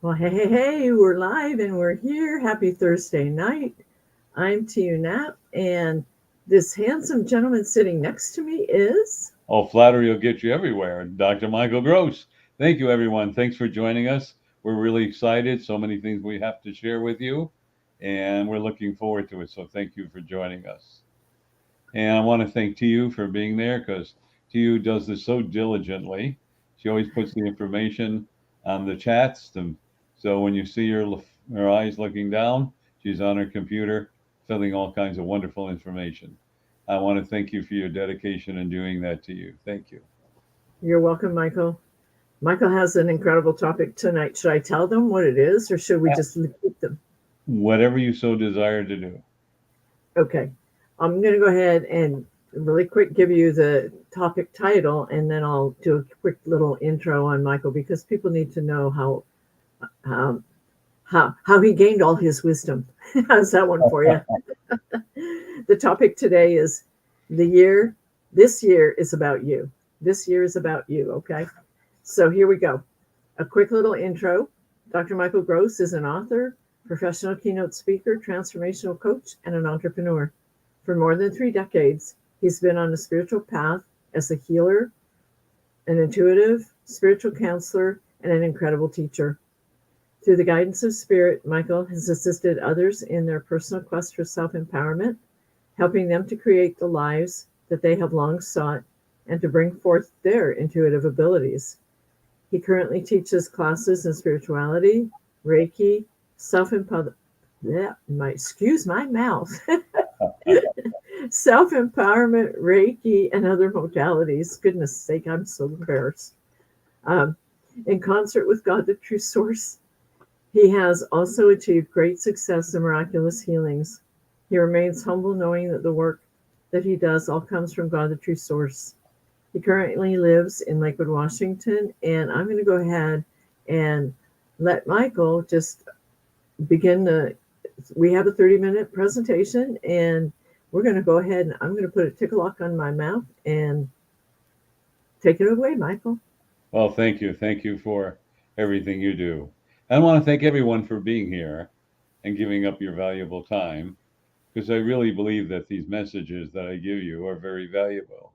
Well, hey, we're live and we're here. Happy Thursday night. I'm Tiiu Nap, and this handsome gentleman sitting next to me is. Oh, flattery will get you everywhere. Dr. Michael Gross. Thank you, everyone. Thanks for joining us. We're really excited. So many things we have to share with you, and we're looking forward to it. So thank you for joining us. And I want to thank TU for being there because TU does this so diligently. She always puts the information on the chats. So when you see her eyes looking down, she's on her computer filling all kinds of wonderful information. I want to thank you for your dedication in doing that to you. Thank you. You're welcome, Michael. Michael has an incredible topic tonight. Should I tell them what it is, or should we just keep them? Whatever you so desire to do. Okay. I'm going to go ahead and really quick give you the topic title, and then I'll do a quick little intro on Michael because people need to know um, how he gained all his wisdom. How's that one for you? The topic today is the year. This year is about you. This year is about you. Okay. So here we go. A quick little intro. Dr. Michael Gross is an author, professional keynote speaker, transformational coach, and an entrepreneur. For more than 3 decades, he's been on a spiritual path as a healer, an intuitive, spiritual counselor, and an incredible teacher. Through the guidance of spirit, Michael has assisted others in their personal quest for self empowerment, helping them to create the lives that they have long sought and to bring forth their intuitive abilities. He currently teaches classes in spirituality, Reiki, self empowerment. Excuse my mouth. Self empowerment, Reiki, and other modalities. Goodness sake, I'm so embarrassed. Um, in concert with God, the true source, he has also achieved great success in miraculous healings. He remains humble, knowing that the work that he does all comes from God, the true source. He currently lives in Lakewood, Washington, and I'm going to go ahead and let Michael just begin the. We have a 30-minute presentation, and we're going to go ahead and I'm going to put a tickle lock on my mouth and take it away, Michael. Well, thank you. Thank you for everything you do. I want to thank everyone for being here and giving up your valuable time because I really believe that these messages that I give you are very valuable.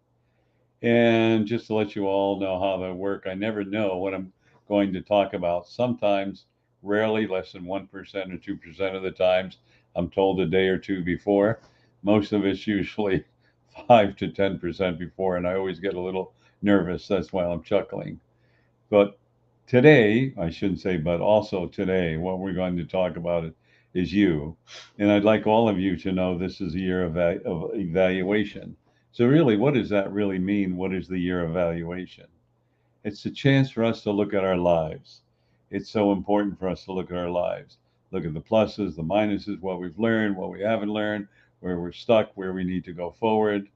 And just to let you all know how they work, I never know what I'm going to talk about. Sometimes, rarely, less than 1% or 2% of the times, I'm told a day or two before. Most of it's usually 5 to 10% before, and I always get a little nervous. That's why I'm chuckling. But today, I shouldn't say, but also today, what we're going to talk about is you. And I'd like all of you to know this is a year of evaluation. So, really, what does that really mean? What is the year of evaluation? It's a chance for us to look at our lives. It's so important for us to look at our lives, look at the pluses, the minuses, what we've learned, what we haven't learned, where we're stuck, where we need to go forward.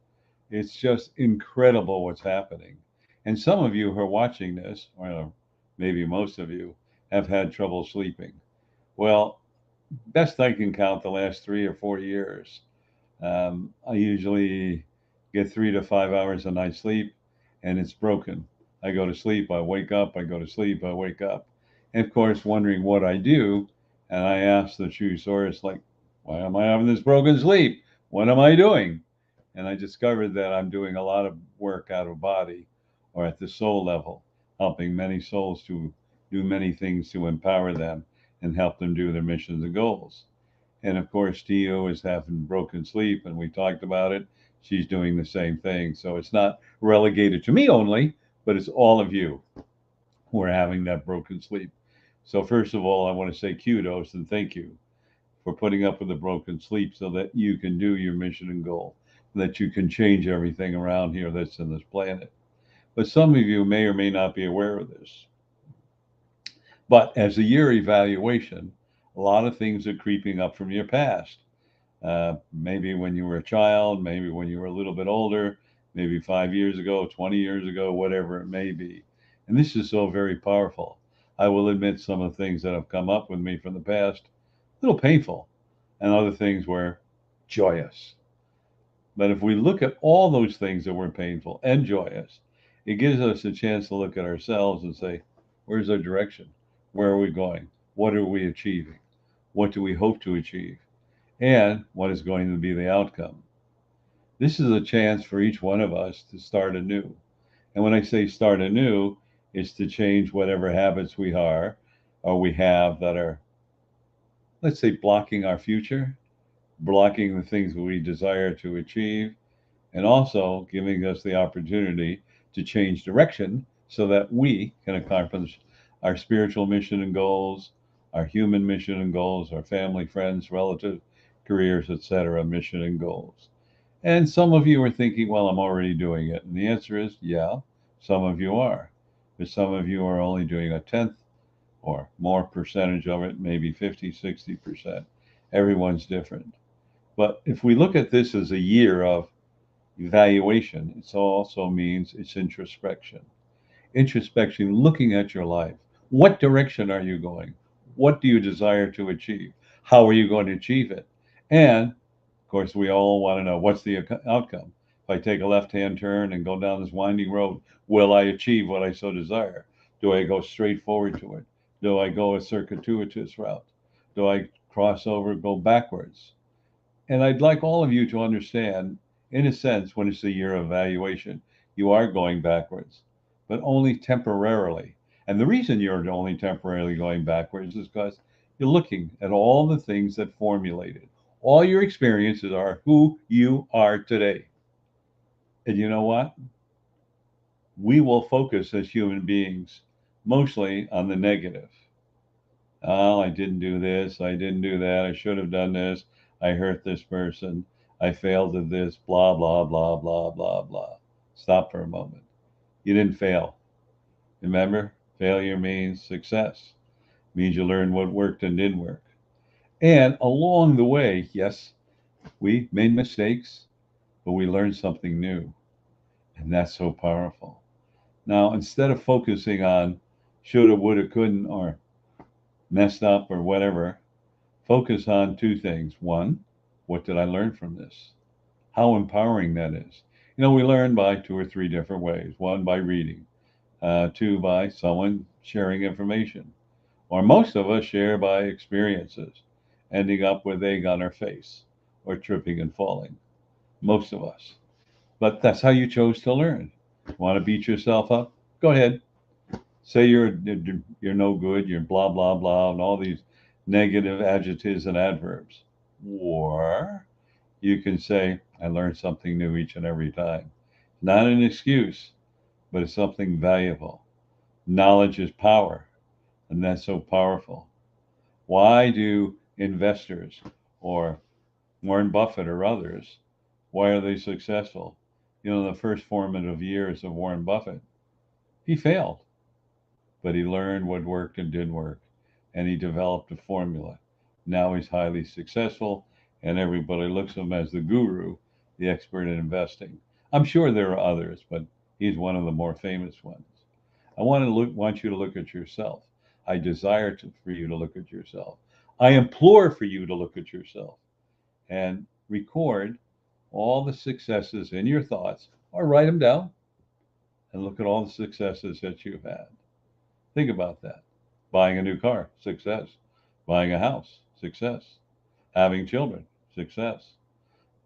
It's just incredible what's happening. And some of you who are watching this, or maybe most of you, have had trouble sleeping. Well, best I can count the last 3 or 4 years, I usually get 3 to 5 hours a night sleep, and it's broken. I go to sleep, I wake up, I go to sleep, I wake up. And of course, wondering what I do, and I ask the true source, like, why am I having this broken sleep? What am I doing? And I discovered that I'm doing a lot of work out of body or at the soul level, helping many souls to do many things to empower them and help them do their missions and goals. And of course, Tiiu is having broken sleep, and we talked about it. She's doing the same thing. So it's not relegated to me only, but it's all of you who are having that broken sleep. So, first of all, I want to say kudos and thank you for putting up with the broken sleep so that you can do your mission and goal, that you can change everything around here that's in this planet. But some of you may or may not be aware of this. But as a year evaluation, a lot of things are creeping up from your past. Maybe when you were a child, maybe when you were a little bit older, maybe 5 years ago, 20 years ago, whatever it may be. And this is so very powerful. I will admit some of the things that have come up with me from the past, a little painful, and other things were joyous. But if we look at all those things that were painful and joyous, it gives us a chance to look at ourselves and say, where's our direction? Where are we going? What are we achieving? What do we hope to achieve? And what is going to be the outcome? This is a chance for each one of us to start anew. And when I say start anew, it's to change whatever habits we are or we have that are, let's say, blocking our future, blocking the things that we desire to achieve, and also giving us the opportunity to change direction so that we can accomplish our spiritual mission and goals, our human mission and goals, our family, friends, relatives, careers, etc., mission and goals. And some of you are thinking, well, I'm already doing it. And the answer is, yeah, some of you are. But some of you are only doing a tenth or more percentage of it, maybe 50, 60%. Everyone's different. But if we look at this as a year of evaluation, it also means it's introspection. Introspection, looking at your life. What direction are you going? What do you desire to achieve? How are you going to achieve it? And of course, we all want to know what's the outcome. If I take a left hand turn and go down this winding road, will I achieve what I so desire? Do I go straight forward to it? Do I go a circuitous route? Do I cross over, go backwards? And I'd like all of you to understand, in a sense, when it's a year of evaluation, you are going backwards, but only temporarily. And the reason you're only temporarily going backwards is because you're looking at all the things that formulated. All your experiences are who you are today. And you know what? We will focus as human beings mostly on the negative. Oh, I didn't do this. I didn't do that. I should have done this. I hurt this person. I failed at this. Blah, blah, blah, blah, blah, blah. Stop for a moment. You didn't fail. Remember, failure means success, means you learned what worked and didn't work. And along the way, yes, we made mistakes, but we learned something new. And that's so powerful. Now, instead of focusing on shoulda, woulda, couldn't, or messed up or whatever, focus on two things. One, what did I learn from this? How empowering that is. You know, we learn by two or three different ways. One, by reading. Two, by someone sharing information. Or most of us share by experiences, ending up with egg on our face or tripping and falling. Most of us. But that's how you chose to learn. Want to beat yourself up? Go ahead. Say you're no good, you're blah blah blah, and all these negative adjectives and adverbs. Or you can say, I learned something new each and every time. Not an excuse, but it's something valuable. Knowledge is power, and that's so powerful. Why do investors or Warren Buffett or others, why are they successful? You know, the first formative years of Warren Buffett, he failed, but he learned what worked and didn't work, and he developed a formula. Now he's highly successful, and everybody looks at him as the guru, the expert in investing. I'm sure there are others, but he's one of the more famous ones. Want you to look at yourself. I desire for you to look at yourself. I implore for you to look at yourself and record all the successes in your thoughts, or write them down and look at all the successes that you've had. Think about that. Buying a new car, success. Buying a house, success. Having children, success.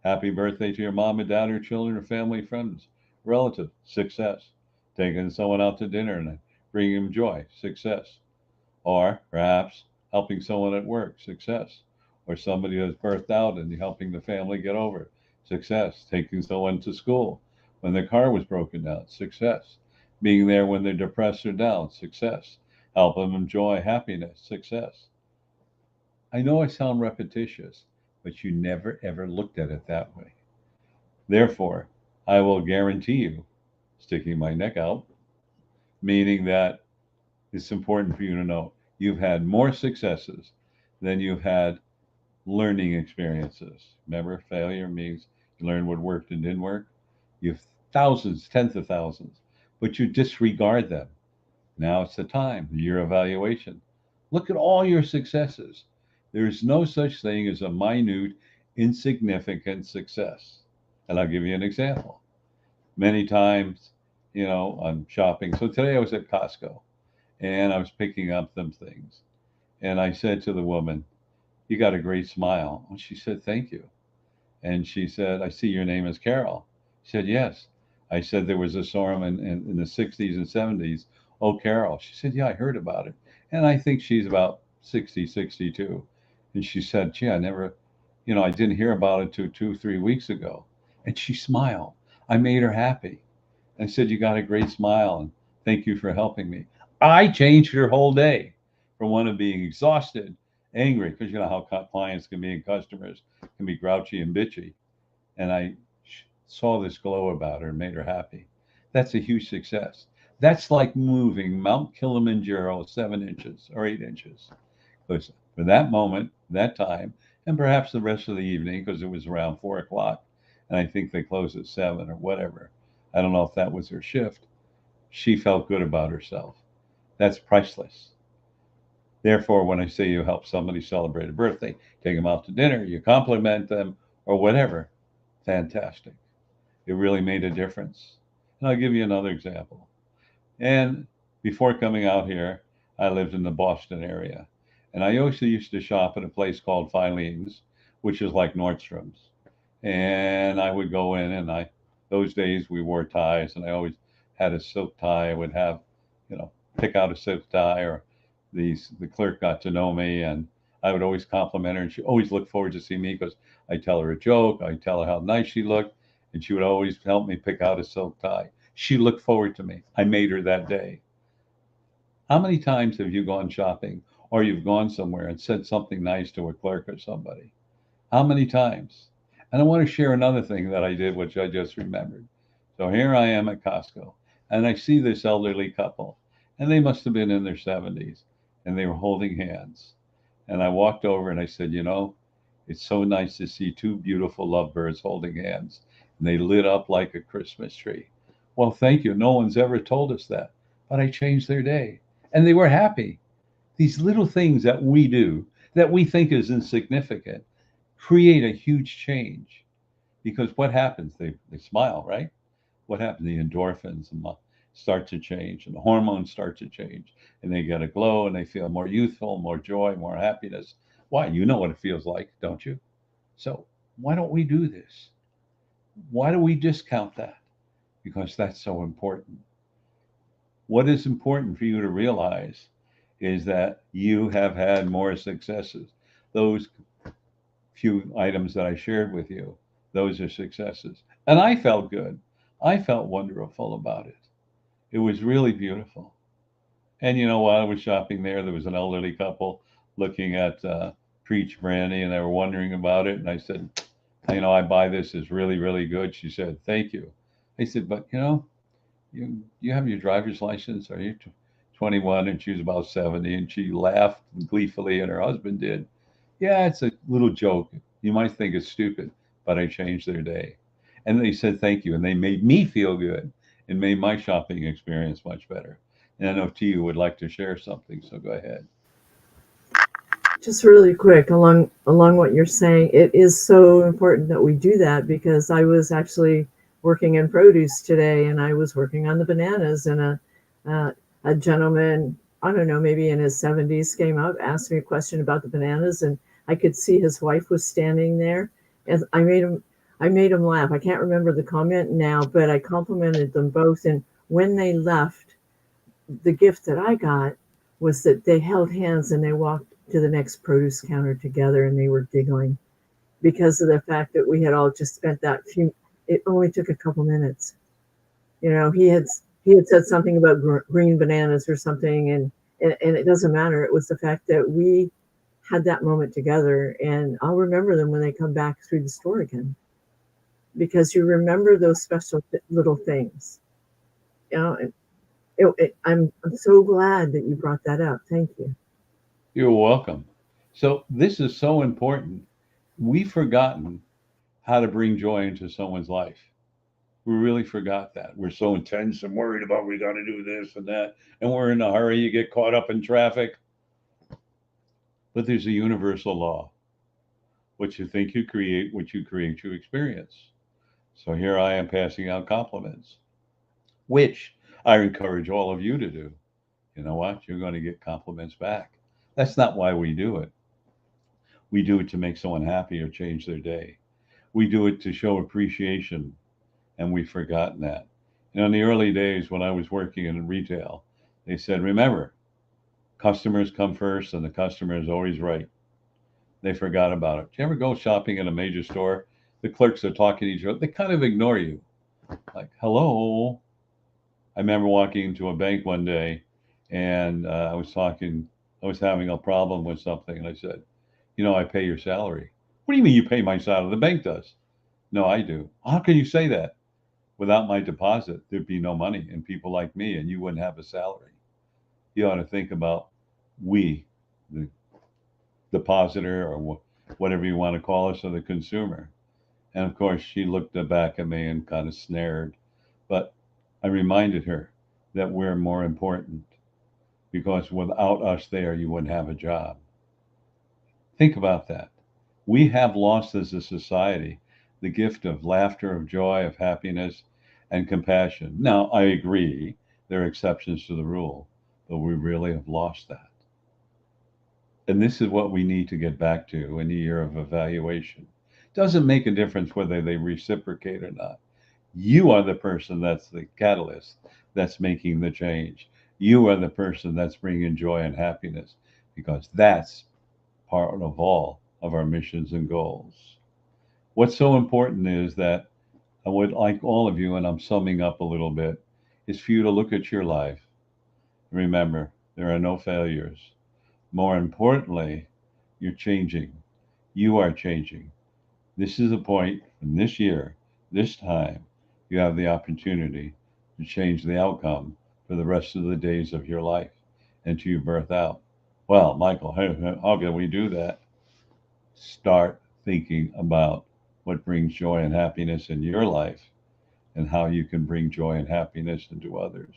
Happy birthday to your mom and dad or children or family, friends, relative, success. Taking someone out to dinner and bringing them joy, success. Or perhaps helping someone at work, success. Or somebody who's birthed out and helping the family get over it, success. Taking someone to school when their car was broken down, success. Being there when they're depressed or down, success. Help them enjoy happiness, success. I know I sound repetitious, but you never ever looked at it that way. Therefore, I will guarantee you, sticking my neck out, meaning that it's important for you to know you've had more successes than you've had learning experiences. Remember, failure means you learn what worked and didn't work. You have thousands, tens of thousands, but you disregard them. Now it's the time, the year evaluation. Look at all your successes. There is no such thing as a minute, insignificant success. And I'll give you an example. Many times, you know, I'm shopping. So today I was at Costco and I was picking up some things. And I said to the woman, "You got a great smile." And she said, "Thank you." And she said, "I see your name is Carol." She said, "Yes." I said, "There was a storm in the 60s and 70s. Oh, Carol." She said, "Yeah, I heard about it." And I think she's about 60, 62. And she said, "Gee, I never, I didn't hear about it till 2, 3 weeks ago." And she smiled. I made her happy. I said, "You got a great smile, and thank you for helping me." I changed her whole day from one of being exhausted, angry, because you know how clients can be and customers can be grouchy and bitchy. And I saw this glow about her and made her happy. That's a huge success. That's like moving Mount Kilimanjaro 7 inches or 8 inches. Because for that moment, that time, and perhaps the rest of the evening, because it was around 4 o'clock, and I think they closed at 7 or whatever. I don't know if that was her shift. She felt good about herself. That's priceless. Therefore, when I say you help somebody celebrate a birthday, take them out to dinner, you compliment them, or whatever, fantastic. It really made a difference. And I'll give you another example. And before coming out here, I lived in the Boston area. And I also used to shop at a place called Filene's, which is like Nordstrom's. And I would go in and those days we wore ties and I always had a silk tie. I would have, pick out a silk tie or the clerk got to know me and I would always compliment her and she always looked forward to see me because I tell her a joke. I tell her how nice she looked and she would always help me pick out a silk tie. She looked forward to me. I made her that day. How many times have you gone shopping or you've gone somewhere and said something nice to a clerk or somebody? How many times? And I want to share another thing that I did, which I just remembered. So here I am at Costco, and I see this elderly couple, and they must have been in their 70s, and they were holding hands. And I walked over and I said, it's so nice to see two beautiful lovebirds holding hands. And they lit up like a Christmas tree. Well, thank you. No one's ever told us that, but I changed their day, and they were happy. These little things that we do that we think is insignificant create a huge change because what happens? They smile, right? What happens? The endorphins start to change and the hormones start to change and they get a glow and they feel more youthful, more joy, more happiness. Why? You know what it feels like, don't you? So why don't we do this? Why do we discount that? Because that's so important. What is important for you to realize is that you have had more successes. Those few items that I shared with you, those are successes. And I felt good. I felt wonderful about it. It was really beautiful. And while I was shopping there was an elderly couple looking at Preach Brandy and they were wondering about it. And I said, I buy this. It's really, really good. She said, thank you. I said, but you have your driver's license? Are you 21? And she was about 70. And she laughed gleefully and her husband did. Yeah, it's a little joke. You might think it's stupid, but I changed their day. And they said thank you, and they made me feel good and made my shopping experience much better. And I know Tiiu would like to share something, so go ahead. Just really quick, along what you're saying, it is so important that we do that because I was actually working in produce today, and I was working on the bananas, and a gentleman, I don't know, maybe in his 70s, came up, asked me a question about the bananas, and I could see his wife was standing there, and I made him laugh. I can't remember the comment now, but I complimented them both, and when they left, the gift that I got was that they held hands and they walked to the next produce counter together and they were giggling because of the fact that we had all just spent that few. It only took a couple minutes. He had said something about green bananas or something, and it doesn't matter. It was the fact that we had that moment together, and I'll remember them when they come back through the store again because you remember those special little things. You know, I'm so glad that you brought that up. Thank you. You're welcome. So this is so important. We've forgotten how to bring joy into someone's life. We really forgot that. We're so intense and worried about we got to do this and that, and we're in a hurry. You get caught up in traffic. But there's a universal law. What you think you create, what you create, you experience. So here I am passing out compliments, which I encourage all of you to do. You know what? You're going to get compliments back. That's not why we do it. We do it to make someone happy or change their day. We do it to show appreciation, and we've forgotten that. In the early days when I was working in retail, they said, remember, customers come first and the customer is always right. They forgot about it. Do you ever go shopping in a major store? The clerks are talking to each other. They kind of ignore you. Like, hello. I remember walking into a bank one day and I was having a problem with something. And I said, I pay your salary. What do you mean you pay my salary? The bank does. No, I do. How can you say that? Without my deposit, there'd be no money and people like me, and you wouldn't have a salary. You ought to think about we, the depositor or whatever you want to call us, or the consumer. And of course, she looked back at me and kind of snared. But I reminded her that we're more important because without us there, you wouldn't have a job. Think about that. We have lost as a society the gift of laughter, of joy, of happiness, and compassion. Now, I agree, there are exceptions to the rule, but we really have lost that. And this is what we need to get back to in the year of evaluation. Doesn't make a difference whether they reciprocate or not. You are the person that's the catalyst that's making the change. You are the person that's bringing joy and happiness because that's part of all of our missions and goals. What's so important is that I would like all of you, and I'm summing up a little bit, is for you to look at your life. Remember, there are no failures. More importantly, you're changing. You are changing. This is a point from this year, this time, you have the opportunity to change the outcome for the rest of the days of your life and to your birth out. Well, Michael, how can we do that? Start thinking about what brings joy and happiness in your life and how you can bring joy and happiness into others.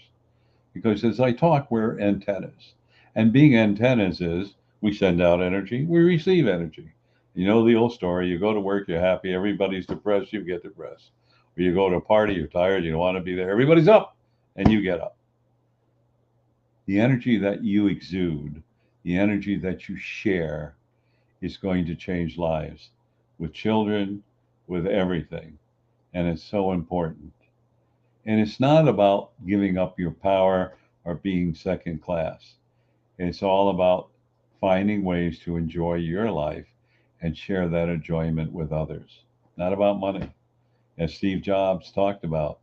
Because as I talk, we're antennas. And being antennas is we send out energy, we receive energy. You know the old story, you go to work, you're happy, everybody's depressed, you get depressed. Or you go to a party, you're tired, you don't want to be there, everybody's up, and you get up. The energy that you exude, the energy that you share, is going to change lives with children, with everything. And it's so important. And it's not about giving up your power or being second class. It's all about finding ways to enjoy your life and share that enjoyment with others. Not about money. As Steve Jobs talked about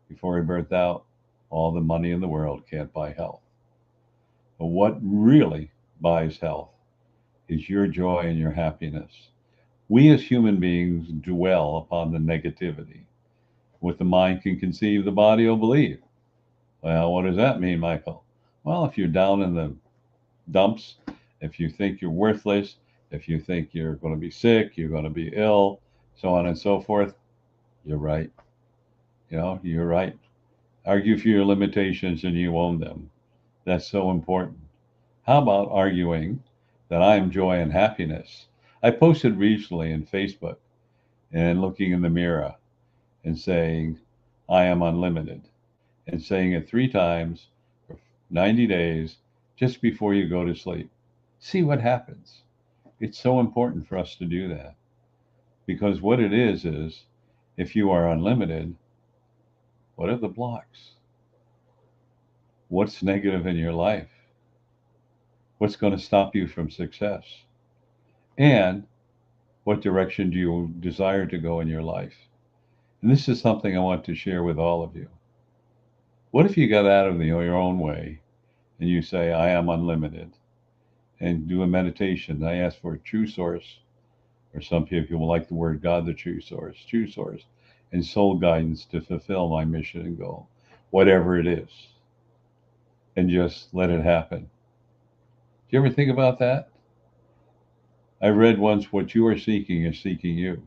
before he birthed out, all the money in the world can't buy health. But what really buys health is your joy and your happiness. We as human beings dwell upon the negativity. What the mind can conceive, the body will believe. Well, what does that mean, Michael? Well, if you're down in the dumps, if you think you're worthless, if you think you're going to be sick, you're going to be ill, so on and so forth, you're right. You're right. Argue for your limitations and you own them. That's so important. How about arguing that I am joy and happiness? I posted recently in Facebook and looking in the mirror and saying, I am unlimited, and saying it 3 times for 90 days just before you go to sleep. See what happens. It's so important for us to do that because what it is if you are unlimited, what are the blocks? What's negative in your life? What's going to stop you from success? And what direction do you desire to go in your life? And this is something I want to share with all of you. What if you got out of your own way and you say, I am unlimited, and do a meditation? I ask for a true source, or some people will like the word God, the true source, and soul guidance to fulfill my mission and goal, whatever it is, and just let it happen. Do you ever think about that? I read once, what you are seeking is seeking you.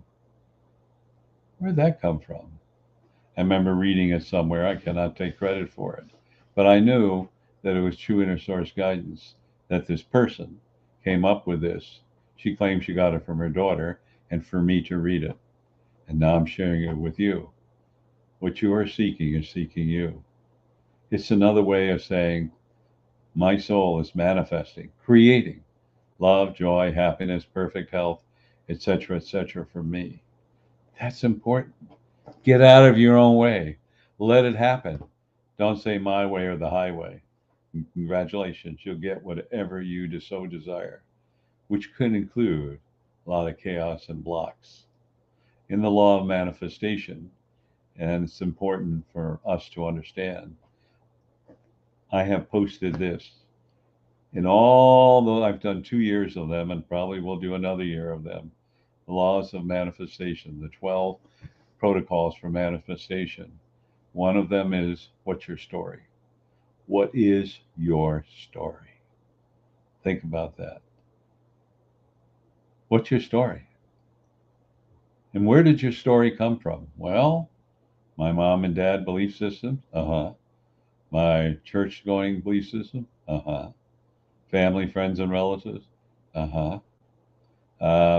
Where'd that come from? I remember reading it somewhere. I cannot take credit for it. But I knew that it was true inner source guidance, that this person came up with this. She claims she got it from her daughter and for me to read it. And now I'm sharing it with you. What you are seeking is seeking you. It's another way of saying my soul is manifesting, creating love, joy, happiness, perfect health, etc., for me. That's important. Get out of your own way. Let it happen. Don't say my way or the highway. Congratulations, you'll get whatever you so desire, which could include a lot of chaos and blocks. In the law of manifestation, and it's important for us to understand, I have posted this in all the, I've done 2 years of them and probably will do another year of them. The laws of manifestation, the 12 protocols for manifestation. One of them is, what's your story? What is your story? Think about that. What's your story? And where did your story come from? Well, my mom and dad belief system. My church going belief system. Family, friends, and relatives. Uh-huh.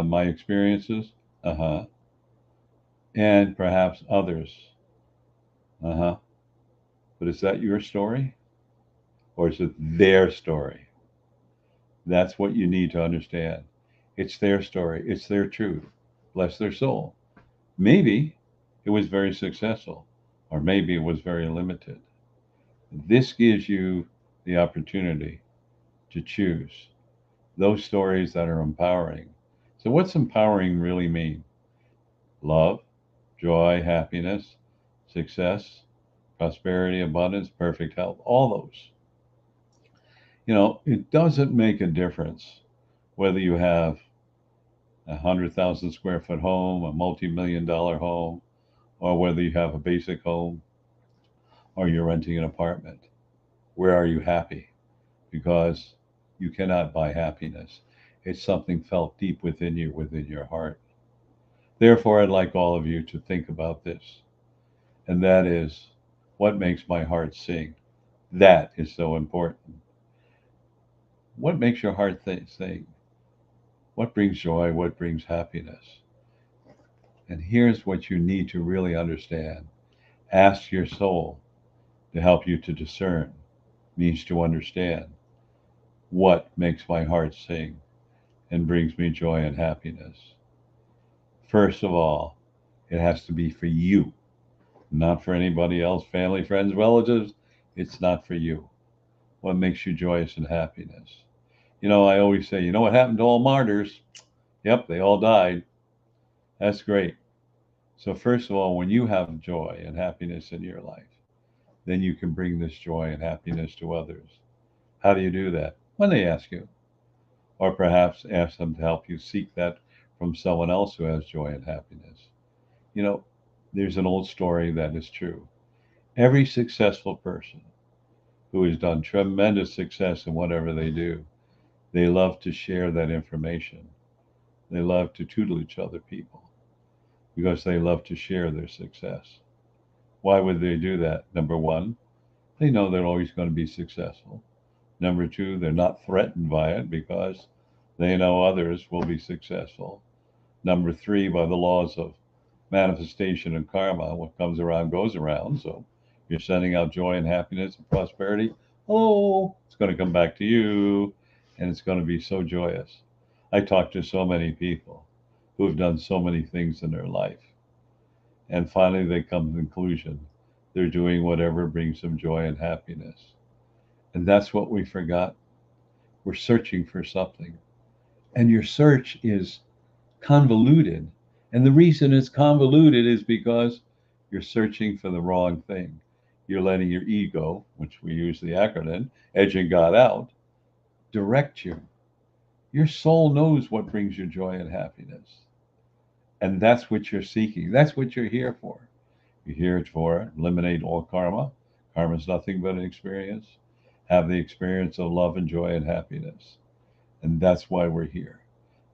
My experiences. Uh-huh. And perhaps others. Uh-huh. But is that your story? Or is it their story? That's what you need to understand. It's their story. It's their truth. Bless their soul. Maybe it was very successful, or maybe it was very limited. This gives you the opportunity to choose those stories that are empowering. So, what's empowering really mean? Love, joy, happiness, success, prosperity, abundance, perfect health, all those. It doesn't make a difference whether you have 100,000 square foot home, a multi-million-dollar home, or whether you have a basic home or you're renting an apartment. Where are you happy? Because you cannot buy happiness. It's something felt deep within you, within your heart. Therefore, I'd like all of you to think about this, and that is, what makes my heart sing? That is so important. What makes your heart sing? What brings joy? What brings happiness? And here's what you need to really understand. Ask your soul to help you to discern, means to understand what makes my heart sing and brings me joy and happiness. First of all, it has to be for you, not for anybody else, family, friends, relatives. It's not for you. What makes you joyous and happiness? I always say, what happened to all martyrs? Yep, they all died. That's great. So, first of all, when you have joy and happiness in your life, then you can bring this joy and happiness to others. How do you do that? When they ask you, or perhaps ask them to help you seek that from someone else who has joy and happiness. You know, there's an old story that is true. Every successful person who has done tremendous success in whatever they do, they love to share that information. They love to tutelage other people because they love to share their success. Why would they do that? Number one, they know they're always going to be successful. Number two, they're not threatened by it because they know others will be successful. Number three, by the laws of manifestation and karma, what comes around goes around. So you're sending out joy and happiness and prosperity. Oh, it's going to come back to you and it's going to be so joyous. I talk to so many people who have done so many things in their life. And finally, they come to the conclusion they're doing whatever brings them joy and happiness. And that's what we forgot. We're searching for something. And your search is convoluted. And the reason it's convoluted is because you're searching for the wrong thing. You're letting your ego, which we use the acronym, edging God out, direct you. Your soul knows what brings you joy and happiness. And that's what you're seeking. That's what you're here for. You're here for eliminate all karma. Karma is nothing but an experience. Have the experience of love and joy and happiness. And that's why we're here.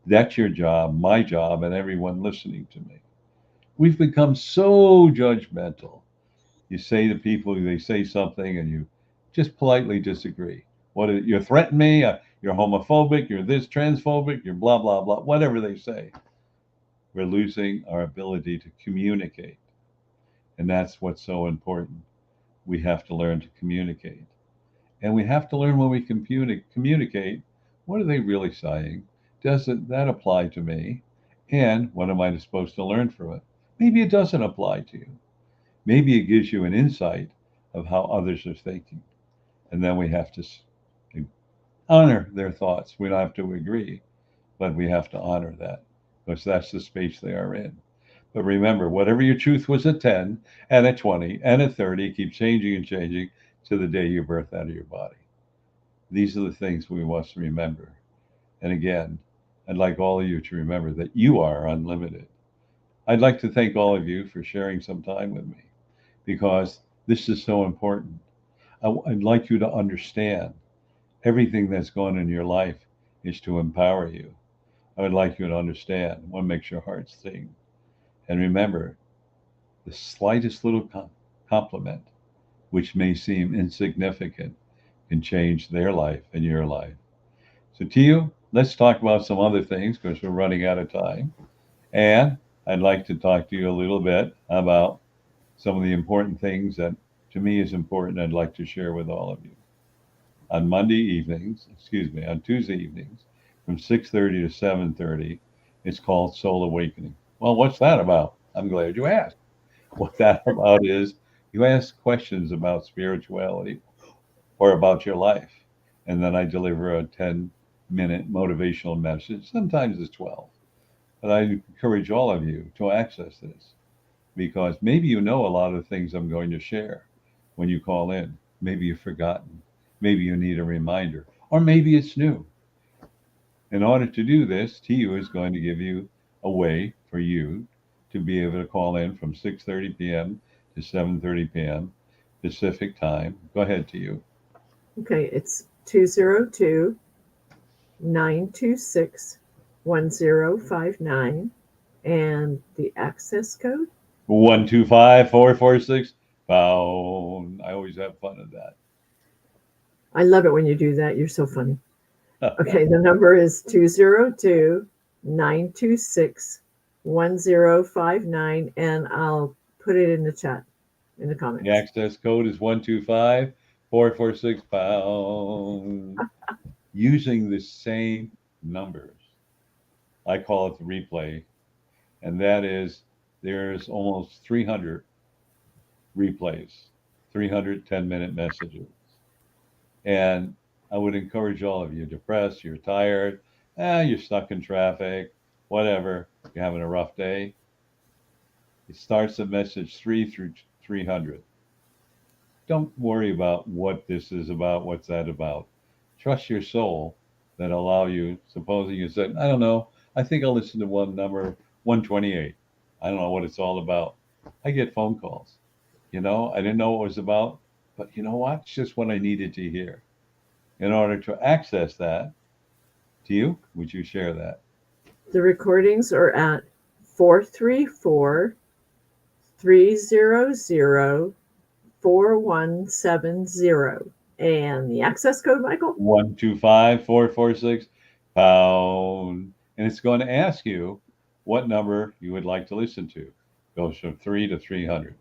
That's your job, my job, and everyone listening to me. We've become so judgmental. You say to people, they say something, and you just politely disagree. You're threatening me? You're homophobic? You're this transphobic? You're blah blah blah. Whatever they say, we're losing our ability to communicate, and that's what's so important. We have to learn to communicate, and we have to learn when we communicate What are they really saying? Doesn't that apply to me? And what am I supposed to learn from it? Maybe it doesn't apply to you. Maybe it gives you an insight of how others are thinking. And then we have to honor their thoughts. We don't have to agree, but we have to honor that because that's the space they are in. But remember, whatever your truth was at 10 and at 20 and at 30, keep changing and changing to the day you birth out of your body. These are the things we must remember. And again, I'd like all of you to remember that you are unlimited. I'd like to thank all of you for sharing some time with me because this is so important. I'd like you to understand everything that's going on in your life is to empower you. I would like you to understand what makes your heart sing. And remember, the slightest little compliment, which may seem insignificant, can change their life and your life. So, Tiiu, let's talk about some other things because we're running out of time. And I'd like to talk to you a little bit about some of the important things that to me is important I'd like to share with all of you. On Monday evenings, excuse me, on Tuesday evenings from 6:30 to 7:30, it's called Soul Awakening. Well, what's that about? I'm glad you asked. What that about is you ask questions about spirituality or about your life. And then I deliver a 10-minute motivational message. Sometimes it's 12. But I encourage all of you to access this because maybe you know a lot of the things I'm going to share when you call in. Maybe you've forgotten. Maybe you need a reminder. Or maybe it's new. In order to do this, Tiiu is going to give you a way for you to be able to call in from 6:30 p.m. to 7:30 p.m. Pacific time. Go ahead, Tiiu. Okay, it's 202-926-1059 and the access code. 125-446 pound. I always have fun at I love it when you do that. You're so funny. that. Okay, the number is 202-926-1059 and I'll put it in the chat in the comments. The access code is 125-446 pound. Using the same numbers. I call it the replay, and that is there's almost 300 replays, 300 10-minute messages. And I would encourage all of you, depressed, you're tired, you're stuck in traffic, whatever, you're having a rough day. It starts at message 3 through 300. Don't worry about what this is about, what's that about. Trust your soul that allow you, supposing you said, I don't know, I think I'll listen to one number 128. I don't know what it's all about. I get phone calls. I didn't know what it was about, but you know what? It's just what I needed to hear. In order to access that, Tiiu, would you share that? The recordings are at 434-300-4170. And the access code, Michael? 125-446 pound. And it's going to ask you what number you would like to listen to. Goes from 3 to 300.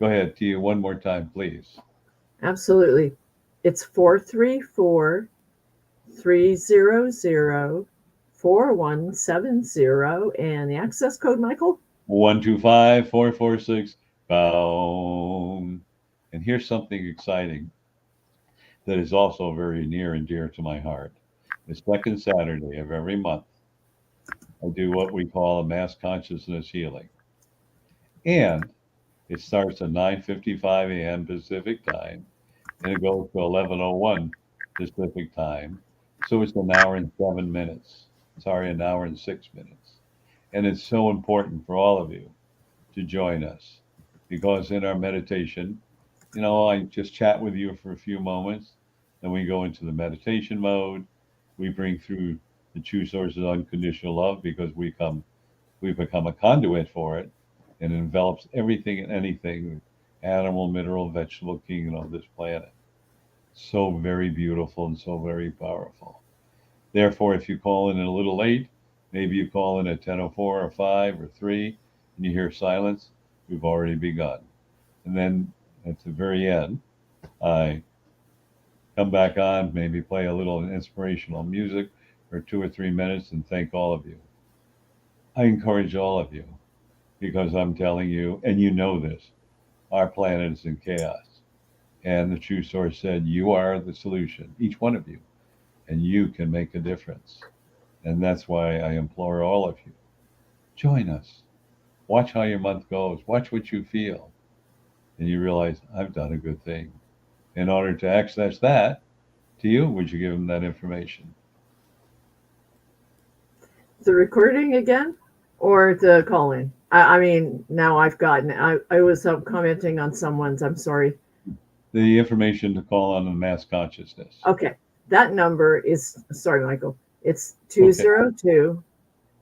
Go ahead, Tiiu, one more time, please. Absolutely. It's 434-300-4170. And the access code, Michael? 125-446 pound. And here's something exciting that is also very near and dear to my heart. The second Saturday of every month, I do what we call a mass consciousness healing. And it starts at 9:55 a.m. Pacific time, and it goes to 11:01 Pacific time. So it's an hour and 7 minutes. Sorry, an hour and 6 minutes. And it's so important for all of you to join us because in our meditation, I just chat with you for a few moments, then we go into the meditation mode. We bring through the true source of unconditional love because we've become a conduit for it, and it envelops everything and anything, animal, mineral, vegetable kingdom of this planet. So very beautiful and so very powerful. Therefore, if you call in a little late, maybe you call in at 10:04 or 5 or 3, and you hear silence, we've already begun. And then at the very end, I come back on, maybe play a little inspirational music for 2 or 3 minutes and thank all of you. I encourage all of you because I'm telling you, and you know this, our planet is in chaos. And the true source said, you are the solution, each one of you, and you can make a difference. And that's why I implore all of you, join us. Watch how your month goes. Watch what you feel. And you realize, I've done a good thing. In order to access that, Tiiu, would you give them that information? The recording again or the call in? I mean, now I've gotten, I was commenting on someone's, I'm sorry. The information to call on the mass consciousness. Okay. That number is, sorry, Michael, it's Okay.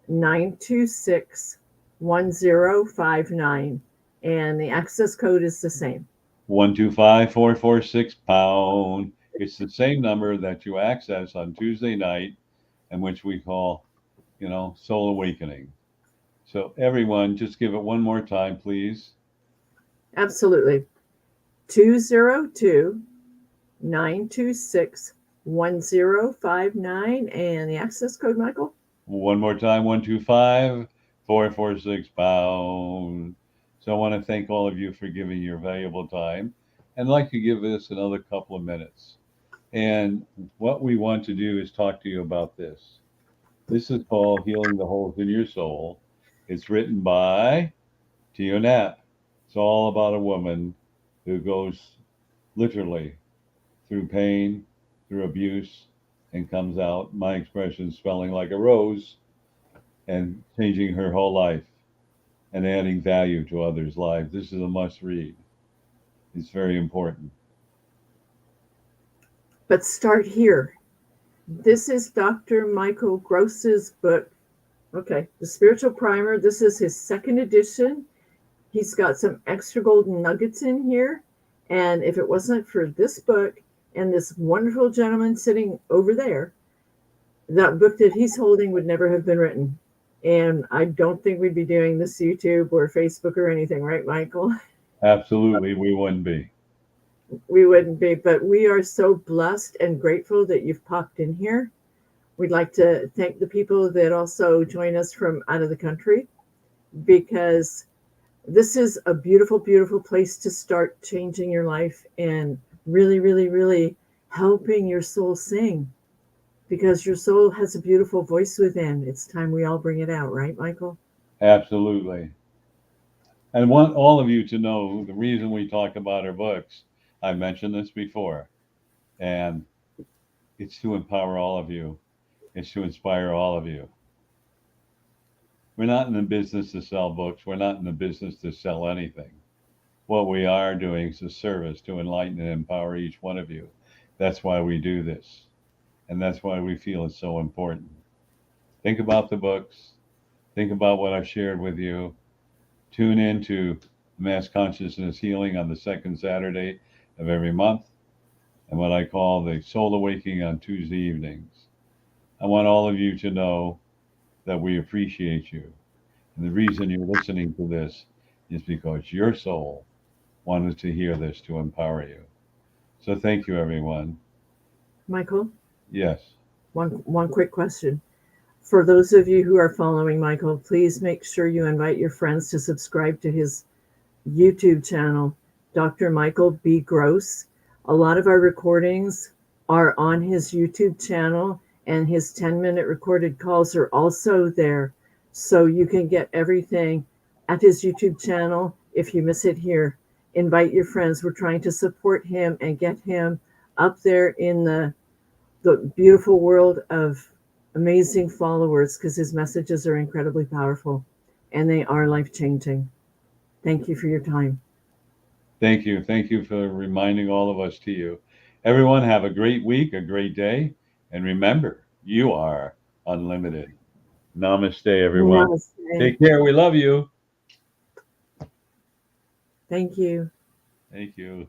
202-926-1059. And the access code is the same. 125-446-pound. It's the same number that you access on Tuesday night, and which we call, Soul Awakening. So everyone, just give it one more time, please. Absolutely. 202-926-1059. And the access code, Michael? One more time, 125-446-pound. So I want to thank all of you for giving your valuable time. And I'd like to give this another couple of minutes. And what we want to do is talk to you about this. This is called Healing the Holes in Your Soul. It's written by Tiiu. It's all about a woman who goes literally through pain, through abuse, and comes out, my expression, smelling like a rose, and changing her whole life and adding value to others' lives. This is a must read. It's very important. But start here. This is Dr. Michael Gross's book. Okay, The Spiritual Primer. This is his second edition. He's got some extra golden nuggets in here. And if it wasn't for this book and this wonderful gentleman sitting over there, that book that he's holding would never have been written. And I don't think we'd be doing this YouTube or Facebook or anything, right, Michael? Absolutely, we wouldn't be. We wouldn't be, but we are so blessed and grateful that you've popped in here. We'd like to thank the people that also join us from out of the country, because this is a beautiful, beautiful place to start changing your life and really, really, really helping your soul sing, because your soul has a beautiful voice within. It's time we all bring it out, right, Michael? Absolutely. I want all of you to know the reason we talk about our books. I've mentioned this before, and it's to empower all of you. It's to inspire all of you. We're not in the business to sell books. We're not in the business to sell anything. What we are doing is a service to enlighten and empower each one of you. That's why we do this. And that's why we feel it's so important. Think about the books. Think about what I've shared with you. Tune in to Mass Consciousness Healing on the second Saturday of every month, and what I call the Soul Awakening on Tuesday evenings. I want all of you to know that we appreciate you. And the reason you're listening to this is because your soul wanted to hear this to empower you. So thank you, everyone. Michael? Yes. One quick question. For those of you who are following Michael, please make sure you invite your friends to subscribe to his YouTube channel, Dr. Michael B. Gross. A lot of our recordings are on his YouTube channel, and his 10-minute recorded calls are also there. So you can get everything at his YouTube channel if you miss it here. Invite your friends. We're trying to support him and get him up there in the beautiful world of amazing followers, because his messages are incredibly powerful and they are life-changing. Thank you for your time. Thank you. Thank you for reminding all of us Tiiu. Everyone have a great week, a great day. And remember, you are unlimited. Namaste, everyone. Namaste. Take care. We love you. Thank you. Thank you.